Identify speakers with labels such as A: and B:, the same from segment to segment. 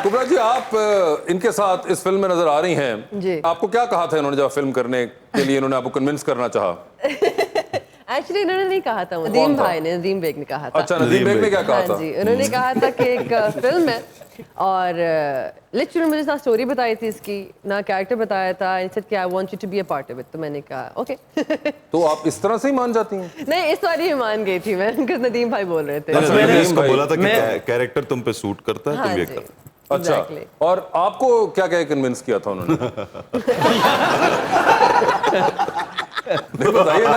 A: कुबरा जी, आप इनके साथ इस फिल्म में नजर आ रही हैं
B: जी।
A: आपको क्या कहा था इन्होंने जब फिल्म करने के लिए इन्होंने आपको कन्विंस करना चाहा?
B: एक्चुअली इन्होंने नहीं कहा था, नदीम भाई ने, नदीम बेग ने कहा था।
A: अच्छा, नदीम बेग ने क्या कहा था?
B: हाँ जी, उन्होंने कहा था कि एक फिल्म है और लिटरली मुझे ना स्टोरी बताई थी इसकी, ना कैरेक्टर बताया था। इनसे कि I want you to be a part of it, तो मैंने कहा ओके।
A: तो आप इस तरह से ही मान जाती हैं?
B: नहीं, इस बार ही मान गई थी मैं, क्योंकि नदीम भाई बोल रहे थे।
C: मैंने इसको बोला था कि कैरेक्टर तुम पे सूट करता है,
B: हाँ
C: तुम ये
B: जी,
C: कर।
A: अच्छा,
B: exactly.
A: और आपको क्या क्या कन्विंस किया था उन्होंने? नहीं बताइए ना।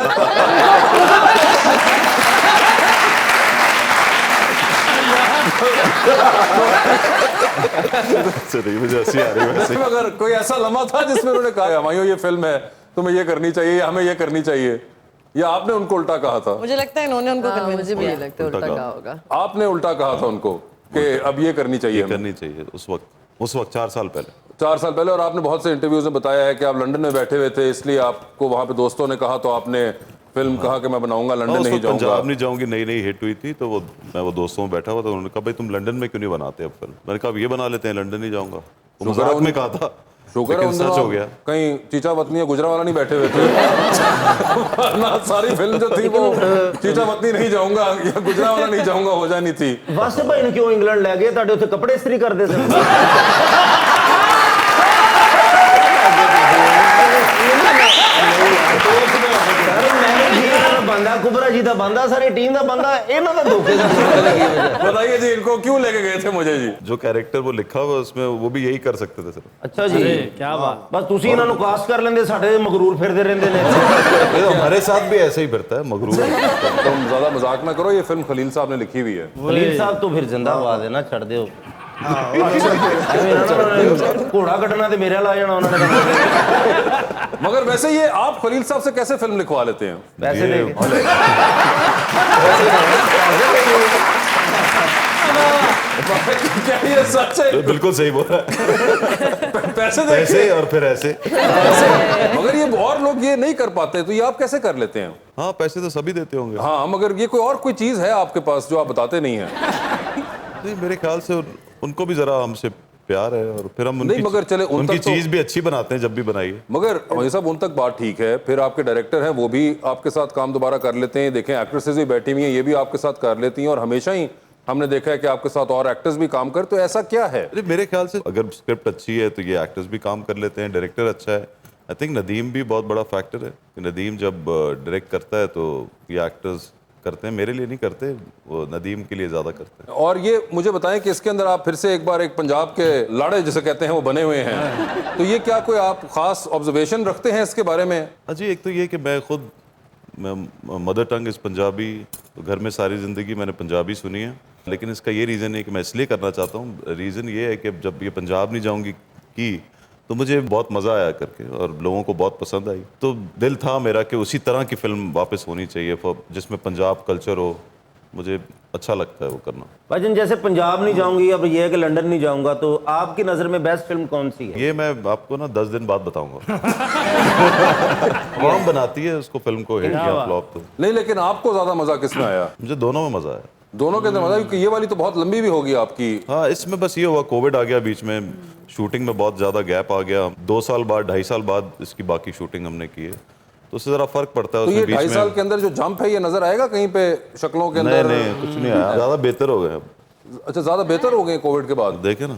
C: मुझे हंसी आ रही है वैसे।
A: अगर कोई ऐसा लम्हा था जिसमें उन्होंने कहा हमायो ये फिल्म है, तुम्हें ये करनी चाहिए या हमें ये करनी चाहिए, या आपने उनको उल्टा कहा था?
D: मुझे लगता है इन्होंने उनको कन्विंस
B: मुझे भी नहीं लगता उल्टा कहा होगा।
A: आपने उल्टा कहा था उनको कि अब ये करनी चाहिए हमें।
C: करनी चाहिए उस वक्त 4 साल पहले।
A: 4 साल पहले। और आपने बहुत से इंटरव्यूज में बताया है कि आप लंदन में बैठे हुए थे, इसलिए आपको वहां पे दोस्तों ने कहा तो आपने फिल्म कहा कि मैं बनाऊंगा, लंदन नहीं जाऊंगा।
C: पंजाब नहीं जाऊंगी नई हिट हुई थी, तो मैं दोस्तों में बैठा हुआ था, उन्होंने कहा भाई तुम लंदन में क्यों नहीं बनाते अब फिल्म? मैंने कहा अब ये बना लेते हैं, लंदन नहीं जाऊंगा। वो मजाक में कहा था,
A: शुक्र है
C: लेकिन सच हो गया।
A: कहीं चीचा वतनी या गुजरावाला नहीं बैठे हुए थे। ना सारी फिल्म जो थी वो चीचा वतनी नहीं जाऊंगा या गुजरावाला नहीं जाऊंगा हो जानी थी।
E: वास्ते भाई ने क्यों इंग्लैंड ले गए? ਤੁਹਾਡੇ ਉੱਥੇ ਕੱਪੜੇ ਇਸਤਰੀ ਕਰਦੇ ਸਨ। बंदा कुबरा जी का बंदा, सारी टीम का बंदा, इन्हों का धोखे का।
A: बताइए जी, इनको क्यों लेके गए थे मुझे जी?
C: जो कैरेक्टर वो लिखा हुआ उसमें वो भी यही कर सकते थे सर।
E: अच्छा जी, क्या बात। बस तुसी इन्हां नु कास्ट कर लेंदे, साडे मगरूर फिरदे रहंदे ने।
C: हमारे साथ भी ऐसे ही फिरता है, मगरूर।
A: तुम ज्यादा मजाक ना करो, ये फिल्म खलील साहब ने लिखी हुई है।
E: खलील साहब तो फिर जिंदाबाद है ना, छड़ दियो। घोड़ा कटना तो मेरे ला जाना उन्होंने।
A: मगर वैसे ये आप खलील साहब से कैसे फिल्म लिखवा लेते हैं?
E: पैसे दे
A: क्या ये सच है?
C: बिल्कुल सही बोल रहा है।
A: पैसे दे
C: ऐसे और फिर ऐसे।
A: मगर ये और लोग ये नहीं कर पाते, तो ये आप कैसे कर लेते हैं?
C: हाँ, पैसे तो सभी देते होंगे।
A: हाँ, मगर ये कोई चीज है आपके पास जो आप बताते नहीं हैं?
C: नहीं, मेरे ख्याल से उनको भी जरा हमसे प्यार है, और फिर हम उनकी चीज भी अच्छी बनाते हैं जब भी बनाइए।
A: मगर वही साहब, उन तक बात ठीक है, फिर आपके डायरेक्टर हैं वो भी आपके साथ काम दोबारा कर लेते हैं। देखें, एक्ट्रेसेस भी बैठी हुई हैं, ये भी आपके साथ कर लेती हैं, और हमेशा ही हमने देखा है कि आपके साथ और एक्टर्स भी काम कर। तो ऐसा क्या है?
C: मेरे ख्याल से अगर स्क्रिप्ट अच्छी है तो ये एक्टर्स भी काम कर लेते हैं, डायरेक्टर अच्छा है। आई थिंक नदीम भी बहुत बड़ा फैक्टर है कि नदीम जब डायरेक्ट करता है तो ये एक्टर्स करते हैं, मेरे लिए नहीं करते, वो नदीम के लिए ज्यादा करते हैं।
A: और ये मुझे बताएं कि इसके अंदर आप फिर से एक बार एक पंजाब के लाड़े जिसे कहते हैं वो बने हुए हैं, तो ये क्या कोई आप खास ऑब्जर्वेशन रखते हैं इसके बारे में?
C: जी, एक तो ये कि मैं मदर टंग इस पंजाबी, तो घर में सारी ज़िंदगी मैंने पंजाबी सुनी है, लेकिन इसका ये रीज़न है कि मैं इसलिए करना चाहता हूँ। रीज़न ये है कि जब ये पंजाब नहीं जाऊँगी की तो मुझे बहुत मज़ा आया करके, और लोगों को बहुत पसंद आई, तो दिल था मेरा कि उसी तरह की फिल्म वापस होनी चाहिए जिसमें पंजाब कल्चर हो। मुझे अच्छा लगता है वो करना।
E: भाईजान, जैसे पंजाब नहीं जाऊंगी, अब ये है कि लंदन नहीं जाऊंगा, तो आपकी नज़र में बेस्ट फिल्म कौन सी है?
C: ये मैं आपको ना 10 दिन बाद बताऊंगा। कौन बनाती है उसको, फिल्म को, हिट या फ्लॉप? तो
A: नहीं, लेकिन आपको ज्यादा मजा किसमें आया?
C: मुझे दोनों में मज़ा आया।
A: दोनों के अंदर मजा, क्योंकि ये वाली तो बहुत लंबी भी होगी आपकी।
C: हाँ, इसमें बस ये हुआ कोविड आ गया बीच में, शूटिंग में बहुत ज़्यादा गैप आ गया। 2 साल बाद, 2.5 साल बाद इसकी बाकी शूटिंग हमने की है, तो उससे ज़रा फर्क पड़ता है।
A: तो ये 2.5 साल के अंदर जो जंप है, ये नजर आएगा कहीं पे शक्लों के अंदर?
C: नहीं, कुछ नहीं आया, ज़्यादा बेहतर हो गए अब।
A: अच्छा, ज्यादा बेहतर हो गए कोविड के बाद?
C: देखे ना।